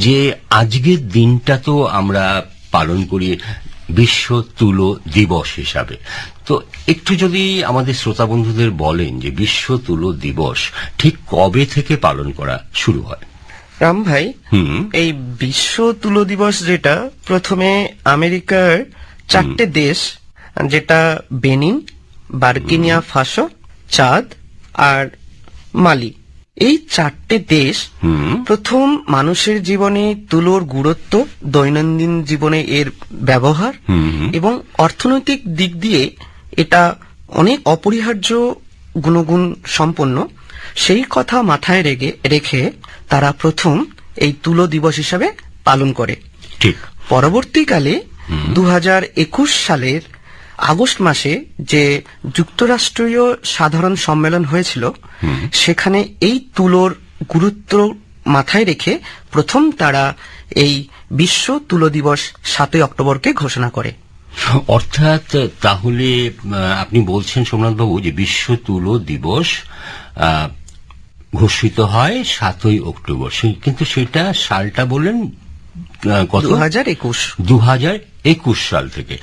যে আজকের দিনটা তো আমরা পালন করি বিশ্ব তুলো দিবস হিসাবে। তো একটু যদি আমাদের শ্রোতা বন্ধুদের বলেন যে বিশ্ব তুলো দিবস ঠিক কবে থেকে পালন করা শুরু হয়? রাম ভাই, এই বিশ্ব তুলো দিবস যেটা প্রথমে আমেরিকার 4টে দেশ, যেটা বেনিন, বার্কিনিয়া ফাসো, চাঁদ আর মালি, এই 4টে দেশ প্রথম মানুষের জীবনে তুলোর গুরুত্ব, দৈনন্দিন জীবনে এর ব্যবহার এবং অর্থনৈতিক দিক দিয়ে এটা অনেক অপরিহার্য গুণগুণ সম্পন্ন, সেই কথা মাথায় রেখে তারা প্রথম এই তুলো দিবস হিসাবে পালন করে। ঠিক পরবর্তীকালে 2021 সালের আগস্ট মাসে যে যুক্তরাষ্ট্রীয় সাধারণ সম্মেলন হয়েছিল, সেখানে এই তুলোর গুরুত্ব মাথায় রেখে প্রথম তারা এই বিশ্ব তুলো দিবস 7 অক্টোবরকে ঘোষণা করে। অর্থাৎ তাহলে আপনি বলছেন সোমনাথবাবু যে বিশ্ব তুলো দিবস ঘোষিত হয় 7 অক্টোবর, কিন্তু সেটা সালটা বললেন কত? 2021 সাল থেকে।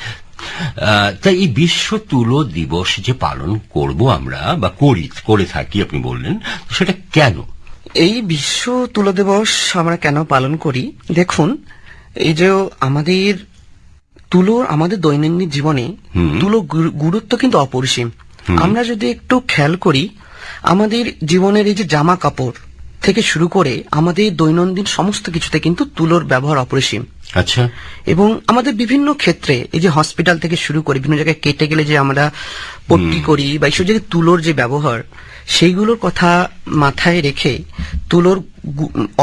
তাই এই বিশ্ব তুলো দিবস যে পালন করব আমরা বা করে থাকি আপনি বললেন, সেটা কেন? এই বিশ্ব তুলো দিবস আমরা কেন পালন করি? দেখুন, এই যে আমাদের তুলোর আমাদের দৈনন্দিন জীবনে তুলো গুরুত্ব কিন্তু অপরিসীম। আমরা যদি একটু খেয়াল করি, আমাদের জীবনের এই যে জামা কাপড় থেকে শুরু করে আমাদের দৈনন্দিন সমস্ত কিছুতে কিন্তু তুলোর ব্যবহার অপরিসীম। আচ্ছা। এবং আমাদের বিভিন্ন ক্ষেত্রে, এই যে হসপিটাল থেকে শুরু করে বিভিন্ন জায়গায় কেটে গেলে যে আমরা পট্টি করি বা এইসব জায়গায় তুলোর যে ব্যবহার, সেইগুলোর কথা মাথায় রেখে তুলোর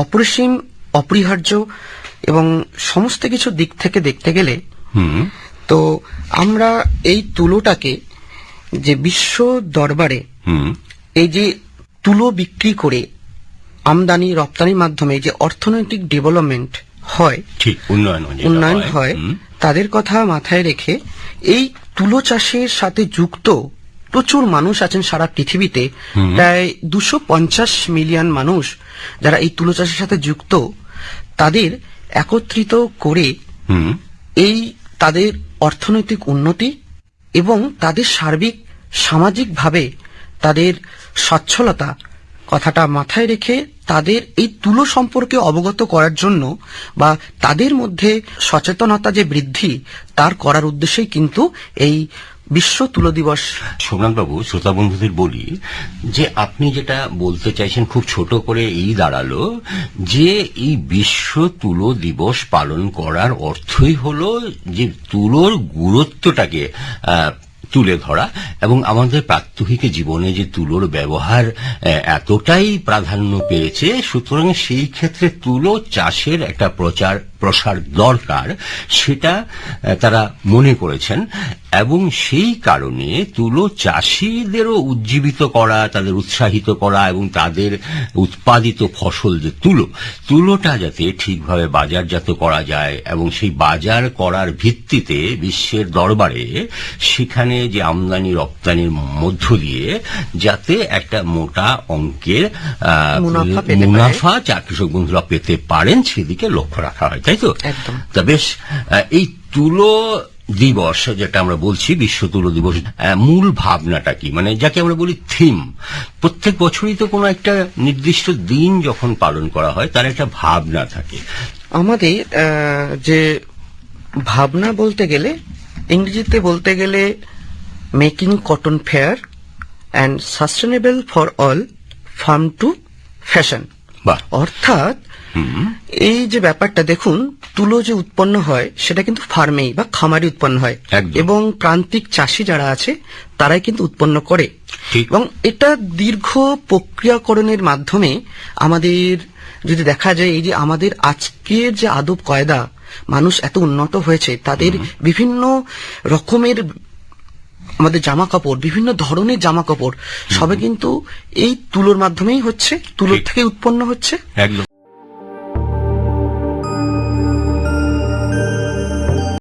অপরিসীম, অপরিহার্য এবং সমস্ত কিছু দিক থেকে দেখতে গেলে তো আমরা এই তুলোটাকে যে বিশ্ব দরবারে এই যে তুলো বিক্রি করে আমদানি রপ্তানির মাধ্যমে যে অর্থনৈতিক ডেভেলপমেন্ট হয়, ঠিক উন্নয়ন হয়, তাদের কথা মাথায় রেখে এই তুলো চাষের সাথে যুক্ত প্রচুর মানুষ আছেন সারা পৃথিবীতে। প্রায় 250 মিলিয়ন মানুষ যারা এই তুলো চাষের সাথে যুক্ত, তাদের একত্রিত করে এই তাদের অর্থনৈতিক উন্নতি এবং তাদের সার্বিক সামাজিকভাবে তাদের সচ্ছলতা কথাটা মাথায় রেখে তাদের এই তুলো সম্পর্কে অবগত করার জন্য বা তাদের মধ্যে সচেতনতা যে বৃদ্ধি, তার করার উদ্দেশ্যেই কিন্তু এই বিশ্ব তুলো দিবস। সোমনাথবাবু, শ্রোতা বন্ধুদের বলি যে আপনি যেটা বলতে চাইছেন খুব ছোট করে এই দাঁড়ালো যে এই বিশ্ব তুলো দিবস পালন করার অর্থই হলো যে তুলোর গুরুত্বটাকে তুলে ধরা এবং আমাদের প্রাত্যহিক জীবনে যে তুলোর ব্যবহার এতটাই প্রাধান্য পেয়েছে, সুতরাং সেই ক্ষেত্রে তুলো চাষের একটা প্রসার দরকার, সেটা তারা মনে করেছেন। এবং সেই কারণে তুলো চাষিদেরও উজ্জীবিত করা, তাদের উৎসাহিত করা এবং তাদের উৎপাদিত ফসল যে তুলোটা যাতে ঠিকভাবে বাজারজাত করা যায় এবং সেই বাজার করার ভিত্তিতে বিশ্বের দরবারে সেখানে যে আমদানি রপ্তানির মধ্য দিয়ে যাতে একটা মোটা অঙ্কের মুনাফা কৃষক বন্ধুরা পেতে পারেন, সেদিকে লক্ষ্য রাখা হয়, তাই তো? তা বেশ, এই তুলো দিবস যেটা আমরা বলছি বিশ্ব তুলো দিবস, মূল ভাবনাটা কি, মানে যাকে আমরা বলি থিম? প্রত্যেক বছরই তো কোনো একটা নির্দিষ্ট দিন যখন পালন করা হয় তার একটা ভাবনা থাকে। আমাদের যে ভাবনা বলতে গেলে, ইংরেজিতে বলতে গেলে making cotton fair and sustainable for all, farm to fashion. অর্থাৎ এই যে ব্যাপারটা, দেখুন, তুলো যে উৎপন্ন হয় সেটা কিন্তু ফার্মেই বা খামারে উৎপন্ন হয় এবং প্রান্তিক চাষি যারা আছে তারাই কিন্তু উৎপন্ন করে। এবং এটা দীর্ঘ প্রক্রিয়াকরণের মাধ্যমে আমাদের যদি দেখা যায়, এই যে আমাদের আজকের যে আদব কায়দা, মানুষ এত উন্নত হয়েছে, তাদের বিভিন্ন রকমের আমাদের জামা কাপড়, বিভিন্ন ধরনের জামা কাপড় সবে কিন্তু এই তুলোর মাধ্যমেই হচ্ছে, তুলোর থেকে উৎপন্ন হচ্ছে।